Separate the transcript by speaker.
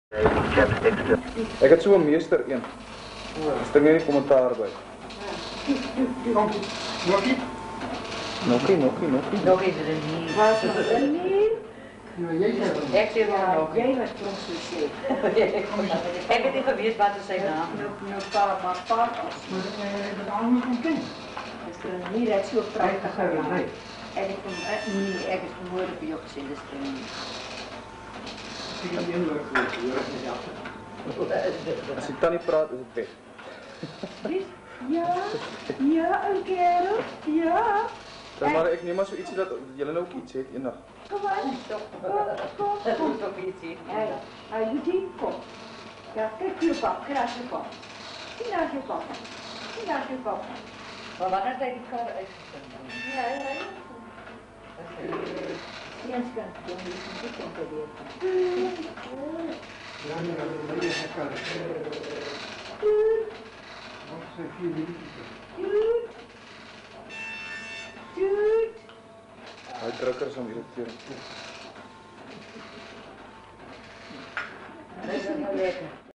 Speaker 1: Ik het so 'n meester een. Dis ding nie kommentaar by. Nokkie.
Speaker 2: Nokkie er niet.
Speaker 3: Was nog er niet?
Speaker 2: Ik zeg maar nog.
Speaker 3: Jij was prostituee.
Speaker 2: Ik weet niet geweest wat te zeggen.
Speaker 3: Nou, pa, als.
Speaker 4: Maar dat allemaal van kind.
Speaker 3: Dat is niet echt zo prachtig. En ik vond niet ergens vermoorden bij jou gezien, dus ik niet.
Speaker 4: Ik heb heel leuk gehoord.
Speaker 1: As die tannie praat, is dit weg.
Speaker 3: Ja, een kerel, ja.
Speaker 1: Dan maar ek neem maar so ietsie dat julle nou ook iets het eendag.
Speaker 3: Kom aan, kom.
Speaker 2: Dat is toch iets hier.
Speaker 3: Hij doet die, kom. Ja, kijk je pap, krijg je pap. Zie naar je pap.
Speaker 2: Maar wanneer denk ik gewoon uitgezonden?
Speaker 3: Ja. Jens kan het doen, dus ik kan het leren.
Speaker 4: Ja, dat is een kan. Wat zijn 4 minuten?
Speaker 1: Hy drukker is om irriteer.
Speaker 2: Dat is wel lekker.